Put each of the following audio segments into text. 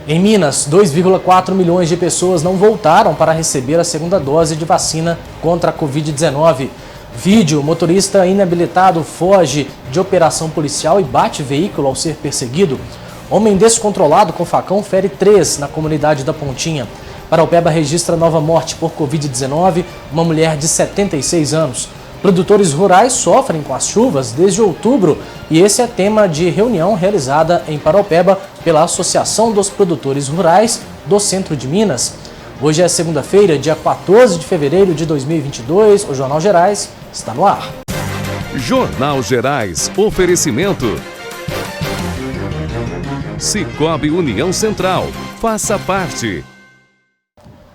Em Minas, 2,4 milhões de pessoas não voltaram para receber a segunda dose de vacina contra a Covid-19. Vídeo: motorista inabilitado foge de operação policial e bate veículo ao ser perseguido. Homem descontrolado com facão fere 3 na comunidade da Pontinha. Paraupeba registra nova morte por Covid-19, uma mulher de 76 anos. Produtores rurais sofrem com as chuvas desde outubro e esse é tema de reunião realizada em Paraupeba pela Associação dos Produtores Rurais do Centro de Minas. Hoje é segunda-feira, dia 14 de fevereiro de 2022. O Jornal Gerais está no ar. Jornal Gerais. Oferecimento. Cicobi União Central. Faça parte.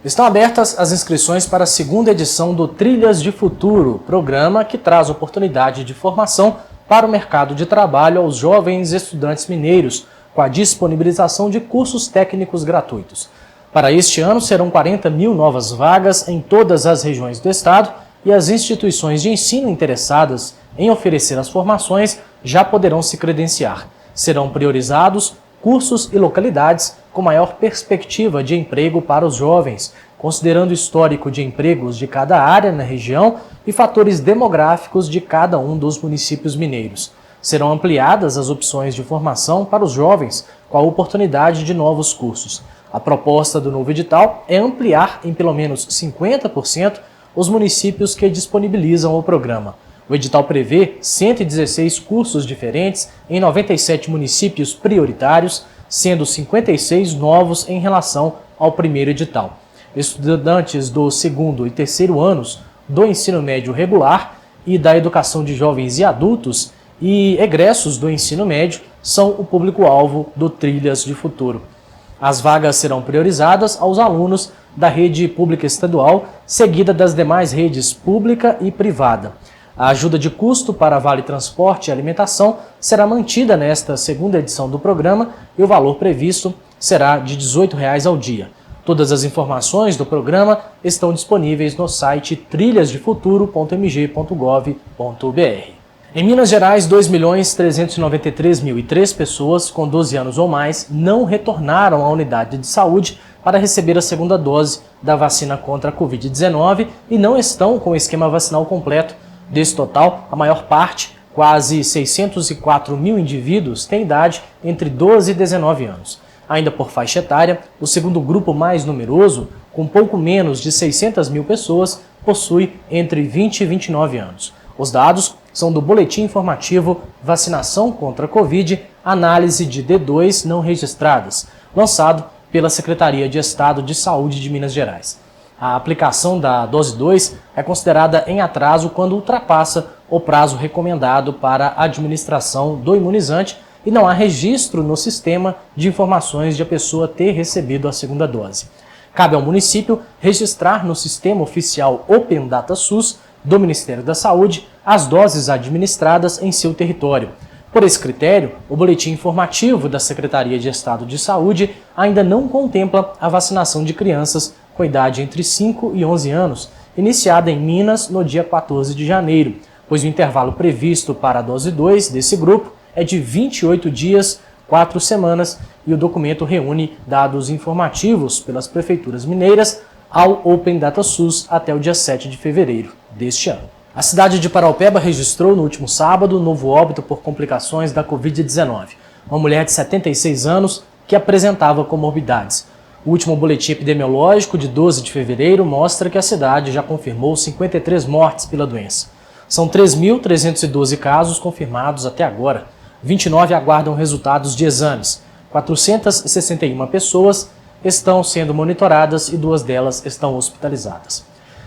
Estão abertas as inscrições para a segunda edição do Trilhas de Futuro, programa que traz oportunidade de formação para o mercado de trabalho aos jovens estudantes mineiros, com a disponibilização de cursos técnicos gratuitos. Para este ano, serão 40 mil novas vagas em todas as regiões do estado e as instituições de ensino interessadas em oferecer as formações já poderão se credenciar. Serão priorizados cursos e localidades com maior perspectiva de emprego para os jovens, considerando o histórico de empregos de cada área na região e fatores demográficos de cada um dos municípios mineiros. Serão ampliadas as opções de formação para os jovens, com a oportunidade de novos cursos. A proposta do novo edital é ampliar em pelo menos 50% os municípios que disponibilizam o programa. O edital prevê 116 cursos diferentes em 97 municípios prioritários, sendo 56 novos em relação ao primeiro edital. Estudantes do segundo e terceiro anos do ensino médio regular e da educação de jovens e adultos e egressos do ensino médio são o público-alvo do Trilhas de Futuro. As vagas serão priorizadas aos alunos da rede pública estadual, seguida das demais redes pública e privada. A ajuda de custo para Vale Transporte e Alimentação será mantida nesta segunda edição do programa e o valor previsto será de R$ 18,00 ao dia. Todas as informações do programa estão disponíveis no site trilhasdefuturo.mg.gov.br. Em Minas Gerais, 2.393.003 pessoas com 12 anos ou mais não retornaram à unidade de saúde para receber a segunda dose da vacina contra a Covid-19 e não estão com o esquema vacinal completo. Desse total, a maior parte, quase 604 mil indivíduos, tem idade entre 12 e 19 anos. Ainda por faixa etária, o segundo grupo mais numeroso, com pouco menos de 600 mil pessoas, possui entre 20 e 29 anos. Os dados são do Boletim Informativo Vacinação contra a Covid, análise de D2 não registradas, lançado pela Secretaria de Estado de Saúde de Minas Gerais. A aplicação da dose 2 é considerada em atraso quando ultrapassa o prazo recomendado para a administração do imunizante e não há registro no sistema de informações de a pessoa ter recebido a segunda dose. Cabe ao município registrar no sistema oficial Open Data SUS do Ministério da Saúde as doses administradas em seu território. Por esse critério, o boletim informativo da Secretaria de Estado de Saúde ainda não contempla a vacinação de crianças com idade entre 5 e 11 anos, iniciada em Minas no dia 14 de janeiro, pois o intervalo previsto para a dose 2 desse grupo é de 28 dias, 4 semanas, e o documento reúne dados informativos pelas prefeituras mineiras ao Open Data SUS até o dia 7 de fevereiro deste ano. A cidade de Paraupeba registrou no último sábado um novo óbito por complicações da Covid-19. Uma mulher de 76 anos que apresentava comorbidades. O último boletim epidemiológico de 12 de fevereiro mostra que a cidade já confirmou 53 mortes pela doença. São 3.312 casos confirmados até agora. 29 aguardam resultados de exames. 461 pessoas estão sendo monitoradas e 2 delas estão hospitalizadas.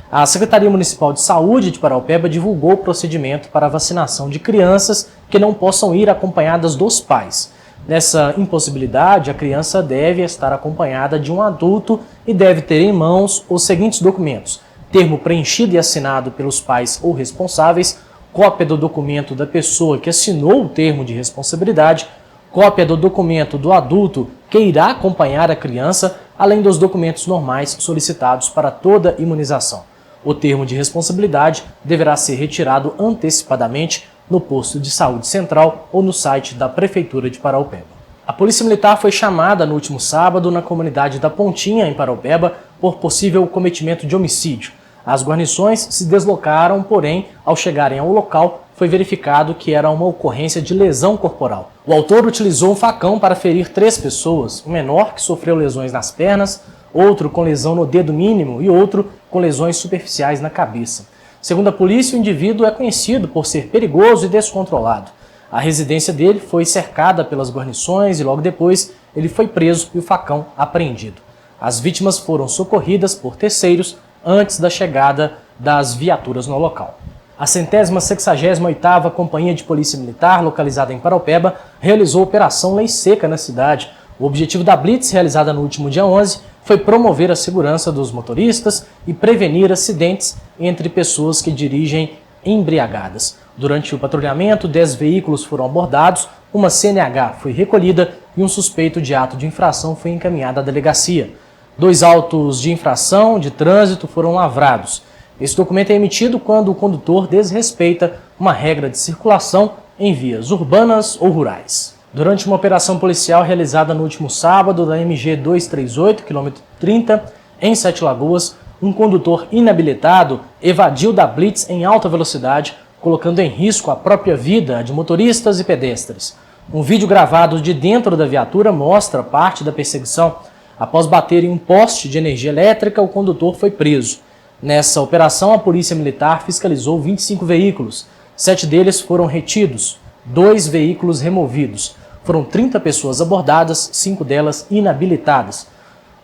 A Secretaria Municipal de Saúde de Paraupeba divulgou o procedimento para a vacinação de crianças que não possam ir acompanhadas dos pais. Nessa impossibilidade, a criança deve estar acompanhada de um adulto e deve ter em mãos os seguintes documentos: termo preenchido e assinado pelos pais ou responsáveis, cópia do documento da pessoa que assinou o termo de responsabilidade, cópia do documento do adulto que irá acompanhar a criança, além dos documentos normais solicitados para toda imunização. O termo de responsabilidade deverá ser retirado antecipadamente no posto de saúde central ou no site da Prefeitura de Paraupeba. A Polícia Militar foi chamada no último sábado na comunidade da Pontinha, em Paraupeba, por possível cometimento de homicídio. As guarnições se deslocaram, porém, ao chegarem ao local, foi verificado que era uma ocorrência de lesão corporal. O autor utilizou um facão para ferir 3 pessoas, um menor que sofreu lesões nas pernas, outro com lesão no dedo mínimo e outro com lesões superficiais na cabeça. Segundo a polícia, o indivíduo é conhecido por ser perigoso e descontrolado. A residência dele foi cercada pelas guarnições e logo depois ele foi preso e o facão apreendido. As vítimas foram socorridas por terceiros antes da chegada das viaturas no local. A 168ª Companhia de Polícia Militar, localizada em Paraupeba, realizou a Operação Lei Seca na cidade. O objetivo da Blitz, realizada no último dia 11, foi promover a segurança dos motoristas e prevenir acidentes entre pessoas que dirigem embriagadas. Durante o patrulhamento, 10 veículos foram abordados, uma CNH foi recolhida e um suspeito de ato de infração foi encaminhado à delegacia. 2 autos de infração de trânsito foram lavrados. Esse documento é emitido quando o condutor desrespeita uma regra de circulação em vias urbanas ou rurais. Durante uma operação policial realizada no último sábado da MG 238, quilômetro 30, em 7 Lagoas, um condutor inabilitado evadiu da Blitz em alta velocidade, colocando em risco a própria vida de motoristas e pedestres. Um vídeo gravado de dentro da viatura mostra parte da perseguição. Após bater em um poste de energia elétrica, o condutor foi preso. Nessa operação, a Polícia Militar fiscalizou 25 veículos. 7 deles foram retidos, 2 veículos removidos. Foram 30 pessoas abordadas, 5 delas inabilitadas.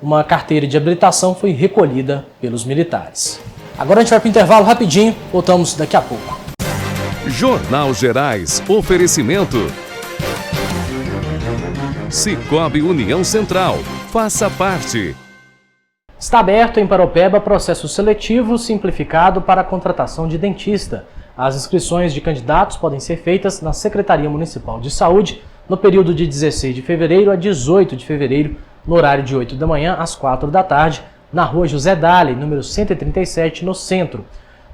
Uma carteira de habilitação foi recolhida pelos militares. Agora a gente vai para o intervalo rapidinho, voltamos daqui a pouco. Jornal Gerais, oferecimento Sicoob União Central, faça parte. Está aberto em Paraupeba processo seletivo simplificado para a contratação de dentista. As inscrições de candidatos podem ser feitas na Secretaria Municipal de Saúde no período de 16 de fevereiro a 18 de fevereiro, no horário de 8 da manhã às 4 da tarde, na rua José Dali, número 137, no centro.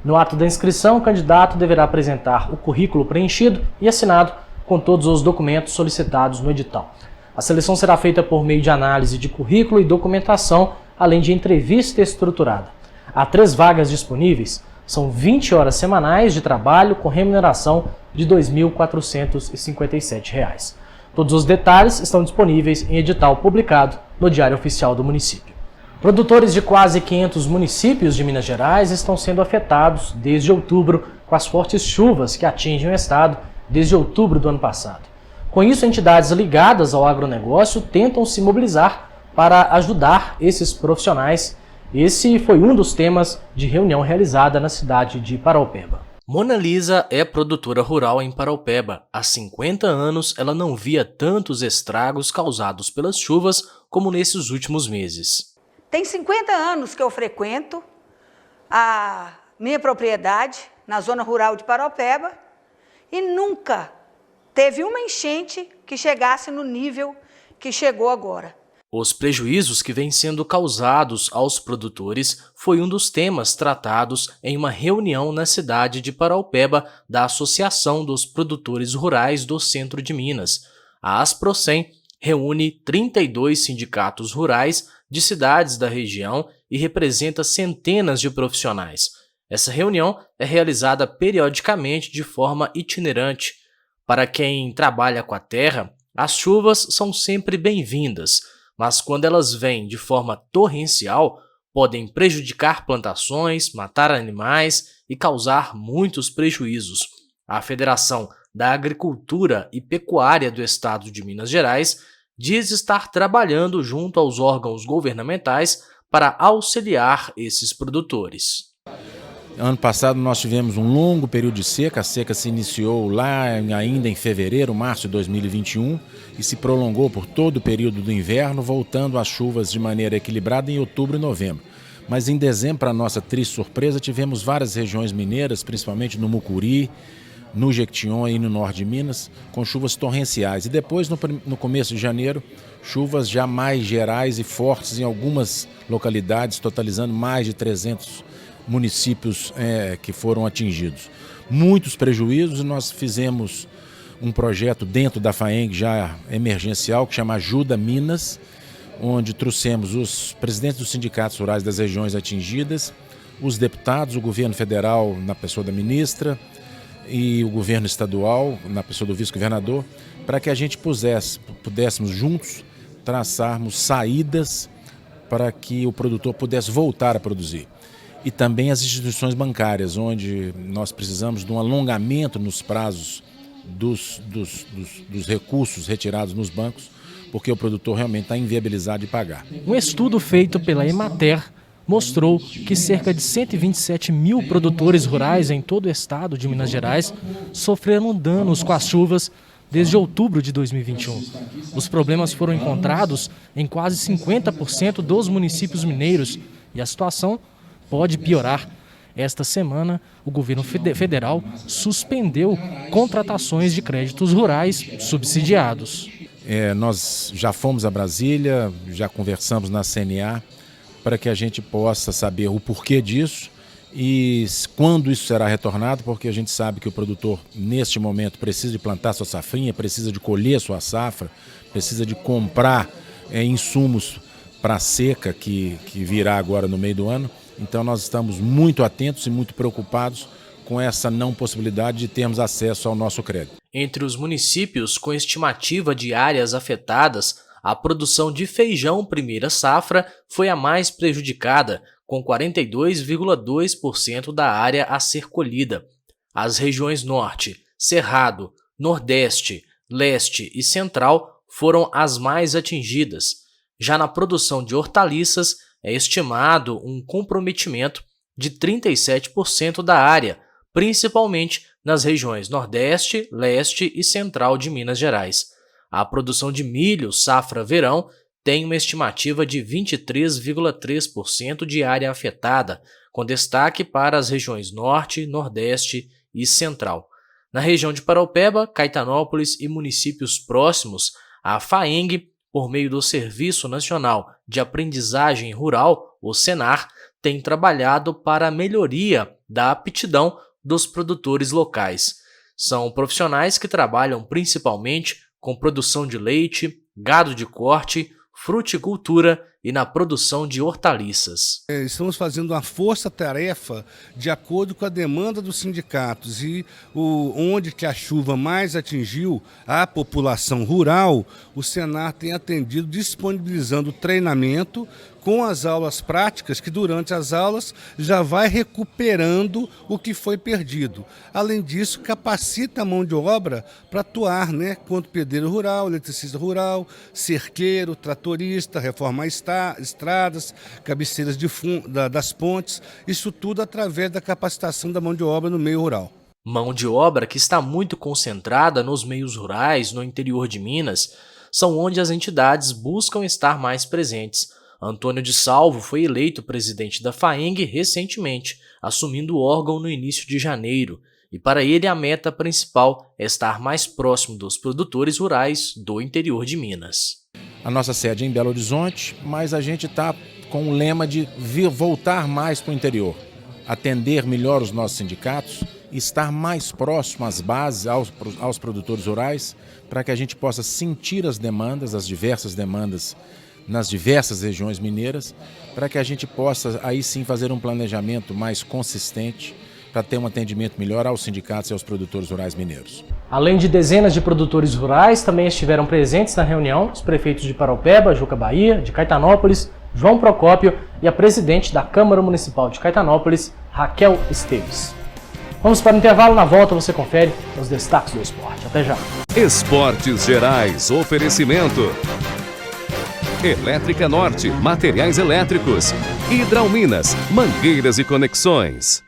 No ato da inscrição, o candidato deverá apresentar o currículo preenchido e assinado com todos os documentos solicitados no edital. A seleção será feita por meio de análise de currículo e documentação, além de entrevista estruturada. Há 3 vagas disponíveis. São 20 horas semanais de trabalho com remuneração de R$ 2.457. Todos os detalhes estão disponíveis em edital publicado no Diário Oficial do município. Produtores de quase 500 municípios de Minas Gerais estão sendo afetados desde outubro com as fortes chuvas que atingem o estado desde outubro do ano passado. Com isso, entidades ligadas ao agronegócio tentam se mobilizar para ajudar esses profissionais. Esse foi um dos temas de reunião realizada na cidade de Paraupeba. Mona Lisa é produtora rural em Paraupeba. Há 50 anos ela não via tantos estragos causados pelas chuvas como nesses últimos meses. Tem 50 anos que eu frequento a minha propriedade na zona rural de Paraupeba e nunca teve uma enchente que chegasse no nível que chegou agora. Os prejuízos que vêm sendo causados aos produtores foi um dos temas tratados em uma reunião na cidade de Paraupeba da Associação dos Produtores Rurais do Centro de Minas. A Asprocem reúne 32 sindicatos rurais de cidades da região e representa centenas de profissionais. Essa reunião é realizada periodicamente de forma itinerante. Para quem trabalha com a terra, as chuvas são sempre bem-vindas, mas quando elas vêm de forma torrencial, podem prejudicar plantações, matar animais e causar muitos prejuízos. A Federação da Agricultura e Pecuária do Estado de Minas Gerais diz estar trabalhando junto aos órgãos governamentais para auxiliar esses produtores. Ano passado nós tivemos um longo período de seca. A seca se iniciou lá ainda em fevereiro, março de 2021 e se prolongou por todo o período do inverno, voltando às chuvas de maneira equilibrada em outubro e novembro. Mas em dezembro, para nossa triste surpresa, tivemos várias regiões mineiras, principalmente no Mucuri, no Jequitinhonha e no norte de Minas, com chuvas torrenciais. E depois, no começo de janeiro, chuvas já mais gerais e fortes em algumas localidades, totalizando mais de 300 municípios que foram atingidos. Muitos prejuízos, e nós fizemos um projeto dentro da FAENG já emergencial que chama Ajuda Minas, onde trouxemos os presidentes dos sindicatos rurais das regiões atingidas, os deputados, o governo federal na pessoa da ministra e o governo estadual na pessoa do vice-governador, para que a gente pudéssemos juntos traçarmos saídas para que o produtor pudesse voltar a produzir. E também as instituições bancárias, onde nós precisamos de um alongamento nos prazos dos recursos retirados nos bancos, porque o produtor realmente está inviabilizado de pagar. Um estudo feito pela Emater mostrou que cerca de 127 mil produtores rurais em todo o estado de Minas Gerais sofreram danos com as chuvas desde outubro de 2021. Os problemas foram encontrados em quase 50% dos municípios mineiros e a situação pode piorar. Esta semana, o governo federal suspendeu contratações de créditos rurais subsidiados. Nós já fomos a Brasília, já conversamos na CNA para que a gente possa saber o porquê disso e quando isso será retornado, porque a gente sabe que o produtor, neste momento, precisa de plantar sua safrinha, precisa de colher sua safra, precisa de comprar insumos para a seca que virá agora no meio do ano. Então nós estamos muito atentos e muito preocupados com essa não possibilidade de termos acesso ao nosso crédito. Entre os municípios com estimativa de áreas afetadas, a produção de feijão primeira safra foi a mais prejudicada, com 42,2% da área a ser colhida. As regiões Norte, Cerrado, Nordeste, Leste e Central foram as mais atingidas. Já na produção de hortaliças, é estimado um comprometimento de 37% da área, principalmente nas regiões Nordeste, Leste e Central de Minas Gerais. A produção de milho safra-verão tem uma estimativa de 23,3% de área afetada, com destaque para as regiões Norte, Nordeste e Central. Na região de Paraupeba, Caetanópolis e municípios próximos, a FAENG, por meio do Serviço Nacional de Aprendizagem Rural, o SENAR, tem trabalhado para a melhoria da aptidão dos produtores locais. São profissionais que trabalham principalmente com produção de leite, gado de corte, fruticultura e na produção de hortaliças. Estamos fazendo uma força-tarefa de acordo com a demanda dos sindicatos e onde que a chuva mais atingiu a população rural, o SENAR tem atendido disponibilizando treinamento com as aulas práticas, que durante as aulas já vai recuperando o que foi perdido. Além disso, capacita a mão de obra para atuar, quanto pedreiro rural, eletricista rural, cerqueiro, tratorista, reformar estradas, cabeceiras das pontes, isso tudo através da capacitação da mão de obra no meio rural. Mão de obra que está muito concentrada nos meios rurais, no interior de Minas, são onde as entidades buscam estar mais presentes. Antônio de Salvo foi eleito presidente da FAENG recentemente, assumindo o órgão no início de janeiro, e para ele a meta principal é estar mais próximo dos produtores rurais do interior de Minas. A nossa sede é em Belo Horizonte, mas a gente está com o lema de voltar mais para o interior, atender melhor os nossos sindicatos, estar mais próximo às bases, aos produtores rurais, para que a gente possa sentir as demandas, as diversas demandas nas diversas regiões mineiras, para que a gente possa aí sim fazer um planejamento mais consistente para ter um atendimento melhor aos sindicatos e aos produtores rurais mineiros. Além de dezenas de produtores rurais, também estiveram presentes na reunião os prefeitos de Paraupeba, Juca Bahia, de Caetanópolis, João Procópio e a presidente da Câmara Municipal de Caetanópolis, Raquel Esteves. Vamos para o intervalo, na volta você confere os destaques do esporte. Até já. Esportes Gerais, oferecimento. Elétrica Norte, materiais elétricos. Hidrauminas, mangueiras e conexões.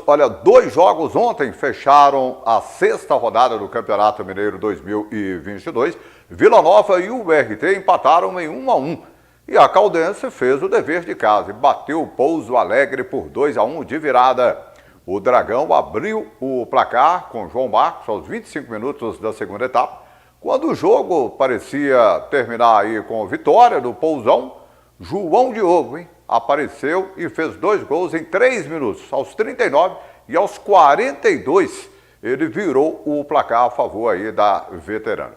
Olha, 2 jogos ontem fecharam a 6ª rodada do Campeonato Mineiro 2022. Vila Nova e o URT empataram em 1-1. E a Caldense fez o dever de casa e bateu o Pouso Alegre por 2-1 de virada. O Dragão abriu o placar com João Marcos aos 25 minutos da segunda etapa. Quando o jogo parecia terminar aí com vitória do Pousão, João Diogo apareceu e fez 2 gols em 3 minutos, aos 39 e aos 42. ele virou o placar a favor aí da Veterana.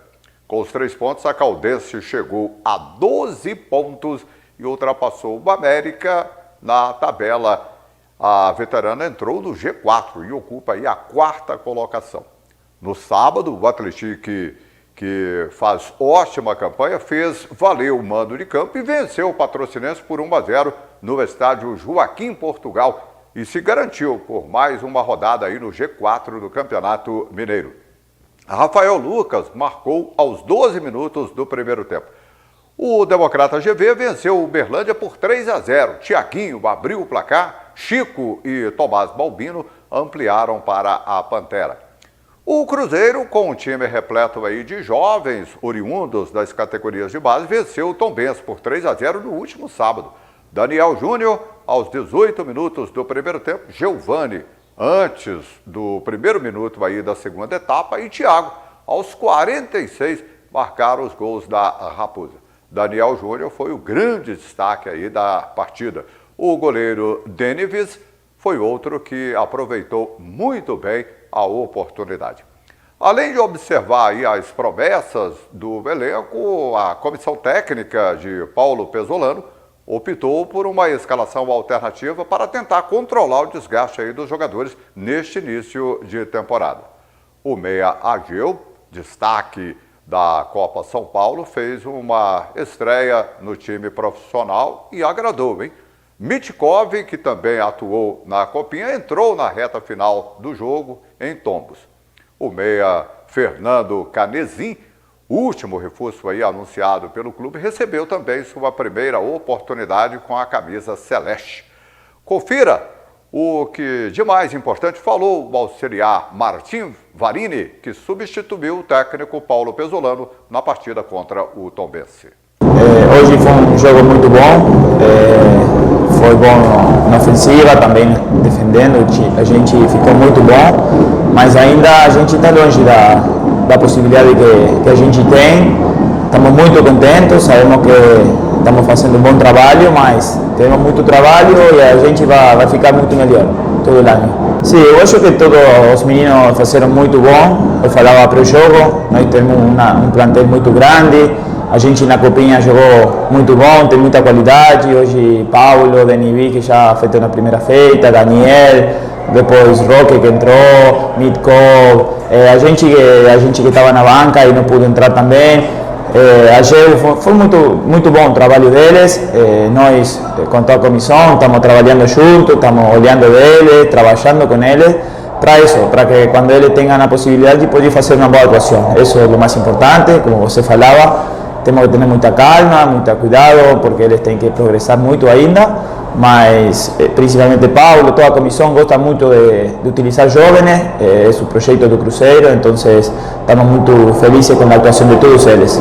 Com os 3 pontos, a Caldense chegou a 12 pontos e ultrapassou o América na tabela. A Veterana entrou no G4 e ocupa aí a 4ª colocação. No sábado, o Atlético, que faz ótima campanha, fez valer o mando de campo e venceu o Patrocinense por 1-0 no estádio Joaquim Portugal e se garantiu por mais uma rodada aí no G4 do Campeonato Mineiro. Rafael Lucas marcou aos 12 minutos do primeiro tempo. O Democrata GV venceu o Uberlândia por 3-0. Tiaguinho abriu o placar, Chico e Tomás Balbino ampliaram para a Pantera. O Cruzeiro, com um time repleto aí de jovens oriundos das categorias de base, venceu o Tombense por 3-0 no último sábado. Daniel Júnior, aos 18 minutos do primeiro tempo, Giovani, antes do primeiro minuto aí da segunda etapa, e Thiago, aos 46, marcaram os gols da Raposa. Daniel Júnior foi o grande destaque aí da partida. O goleiro Denivis foi outro que aproveitou muito bem a oportunidade. Além de observar aí as promessas do elenco, a comissão técnica de Paulo Pesolano optou por uma escalação alternativa para tentar controlar o desgaste aí dos jogadores neste início de temporada. O meia Ageu, destaque da Copa São Paulo, fez uma estreia no time profissional e agradou, hein? Mitkov, que também atuou na Copinha, entrou na reta final do jogo em tombos. O meia Fernando Canezin, último reforço aí anunciado pelo clube, recebeu também sua primeira oportunidade com a camisa celeste. Confira o que de mais importante falou o auxiliar Martim Varini, que substituiu o técnico Paulo Pesolano na partida contra o Tombense. Hoje foi um jogo muito bom, foi bom na ofensiva, também defendendo, a gente ficou muito bom, mas ainda a gente está longe da possibilidade que a gente tem. Estamos muito contentes, sabemos que estamos fazendo um bom trabalho, mas temos muito trabalho e a gente vai ficar muito melhor todo o ano. Sim, eu acho que todos os meninos fizeram muito bom. Eu falava para o jogo, nós temos um plantel muito grande, a gente na Copinha jogou muito bom, tem muita qualidade. Hoje Paulo, Denivi, que já fez na primeira feita, Daniel, depois Roque que entrou, Mitkov, a gente que estava na banca e não pôde entrar também. Foi muito bom o trabalho deles. Nós, com toda a comissão, estamos trabalhando juntos, estamos olhando eles, trabalhando com eles, para que quando eles tenham a possibilidade de poder fazer uma boa atuação. Isso é o mais importante, como você falava, temos que ter muita calma, muito cuidado, porque eles têm que progressar muito ainda, mas principalmente Paulo, toda a comissão gosta muito de utilizar jovens, é o projeto do Cruzeiro, então estamos muito felizes com a atuação de todos eles.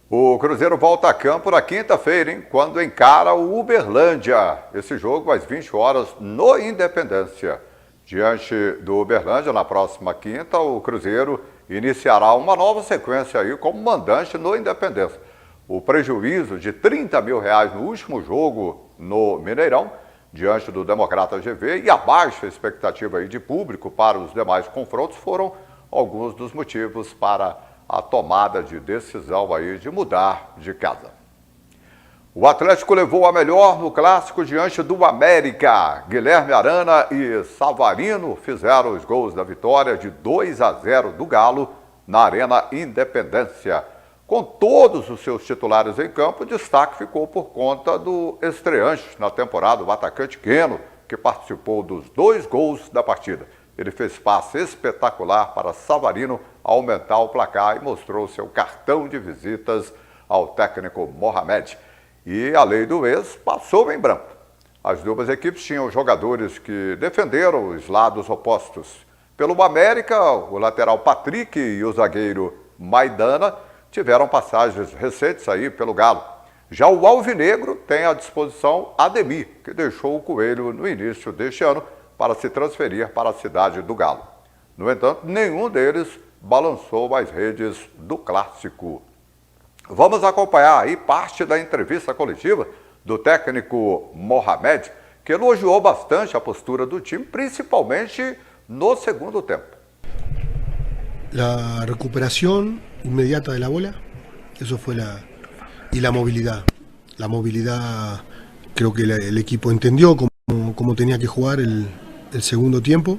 O Cruzeiro volta a campo na quinta-feira, hein, quando encara o Uberlândia. Esse jogo às 20 horas no Independência. Diante do Uberlândia, na próxima quinta, o Cruzeiro iniciará uma nova sequência aí como mandante no Independência. O prejuízo de R$30 mil no último jogo no Mineirão, diante do Democrata GV, e a baixa expectativa aí de público para os demais confrontos foram alguns dos motivos para a tomada de decisão aí de mudar de casa. O Atlético levou a melhor no clássico diante do América. Guilherme Arana e Savarino fizeram os gols da vitória de 2-0 do Galo na Arena Independência. Com todos os seus titulares em campo, o destaque ficou por conta do estreante na temporada, o atacante Queno, que participou dos 2 gols da partida. Ele fez passe espetacular para Savarino aumentar o placar e mostrou seu cartão de visitas ao técnico Mohamed. E a lei do ex passou em branco. As duas equipes tinham jogadores que defenderam os lados opostos. Pelo América, o lateral Patrick e o zagueiro Maidana tiveram passagens recentes aí pelo Galo. Já o Alvinegro tem à disposição Ademir, que deixou o Coelho no início deste ano para se transferir para a cidade do Galo. No entanto, nenhum deles balançou as redes do clássico. Vamos acompanhar aí parte da entrevista coletiva do técnico Mohamed, que elogiou bastante a postura do time, principalmente no segundo tempo. La recuperación inmediata de la bola, eso fue y la movilidad. La movilidad creo que el equipo entendió cómo tenía que jugar el segundo tiempo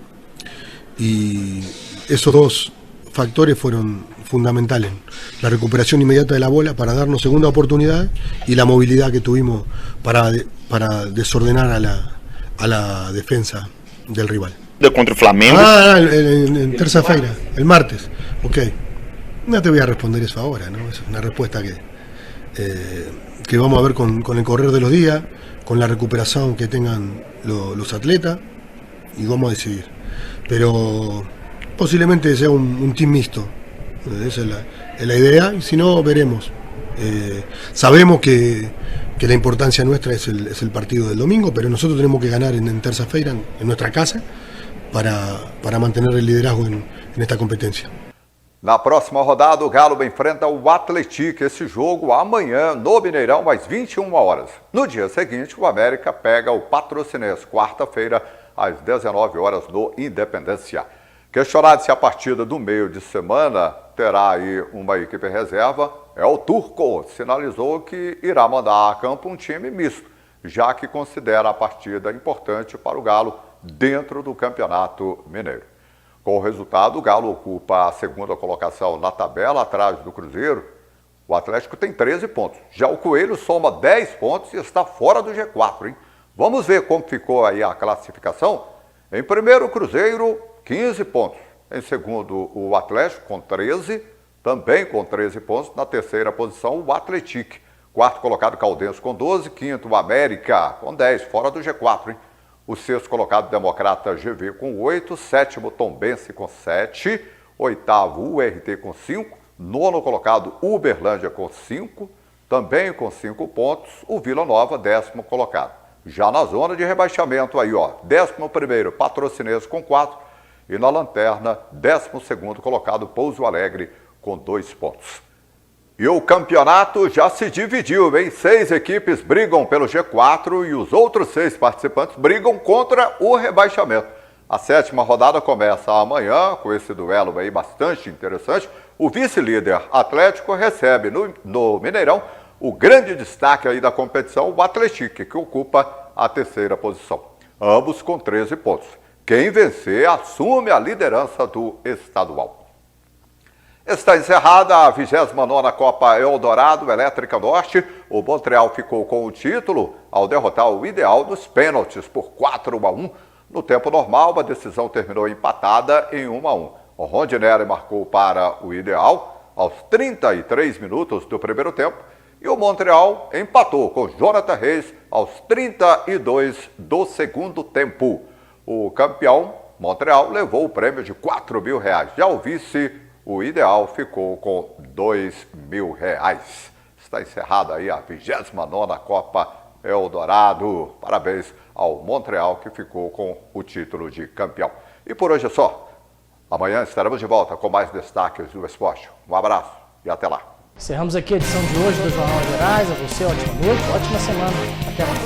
y esos dos factores fueron fundamentales. La recuperación inmediata de la bola para darnos segunda oportunidad y la movilidad que tuvimos para desordenar a la defensa del rival. Contra o Flamengo. En terça-feira, el martes. Ok. No te voy a responder eso ahora, ¿no? Es una respuesta que vamos a ver con el correr de los días, con la recuperación que tengan los atletas y vamos a decidir. Pero posiblemente sea un team mixto. Esa es la idea y si no, veremos. Sabemos que la importancia nuestra es el partido del domingo, pero nosotros tenemos que ganar en terça-feira, en nuestra casa, para mantener el liderazgo en esta competencia. Na próxima rodada, o Galo enfrenta o Atlético. Esse jogo amanhã no Mineirão, às 21 horas. No dia seguinte, o América pega o Patrocinense, quarta-feira, às 19 horas, no Independência. Questionado se a partida do meio de semana terá aí uma equipe reserva, o Turco sinalizou que irá mandar a campo um time misto, já que considera a partida importante para o Galo dentro do Campeonato Mineiro. Com o resultado, o Galo ocupa a segunda colocação na tabela, atrás do Cruzeiro. O Atlético tem 13 pontos. Já o Coelho soma 10 pontos e está fora do G4, hein? Vamos ver como ficou aí a classificação? Em primeiro, o Cruzeiro, 15 pontos. Em segundo, o Atlético, com 13, também com 13 pontos. Na terceira posição, o Atlético. Quarto colocado, Caldense, com 12. Quinto, o América, com 10, fora do G4, hein? O sexto colocado, Democrata GV, com 8. Sétimo, Tombense, com 7. Oitavo, URT, com 5. Nono colocado, Uberlândia, com 5. Também com 5 pontos, o Vila Nova, 10º colocado. Já na zona de rebaixamento aí, ó, 11º, Patrocinense, com 4. E na lanterna, 12º colocado, Pouso Alegre, com 2 pontos. E o campeonato já se dividiu, hein? 6 equipes brigam pelo G4 e os outros 6 participantes brigam contra o rebaixamento. A 7ª rodada começa amanhã, com esse duelo aí bastante interessante. O vice-líder Atlético recebe no Mineirão o grande destaque aí da competição, o Atlético, que ocupa a terceira posição. Ambos com 13 pontos. Quem vencer assume a liderança do estadual. Está encerrada a 29ª Copa Eldorado Elétrica Norte. O Montreal ficou com o título ao derrotar o Ideal nos pênaltis por 4-1. No tempo normal, a decisão terminou empatada em 1-1. O Rondinelli marcou para o Ideal aos 33 minutos do primeiro tempo e o Montreal empatou com Jonathan Reis aos 32 do segundo tempo. O campeão, Montreal, levou o prêmio de R$4.000. Já o vice, o Ideal, ficou com R$2.000. Está encerrada aí a 29ª Copa Eldorado. Parabéns ao Montreal, que ficou com o título de campeão. E por hoje é só. Amanhã estaremos de volta com mais destaques do esporte. Um abraço e até lá. Encerramos aqui a edição de hoje do Jornal Gerais. A você, ótima noite, ótima semana. Até mais.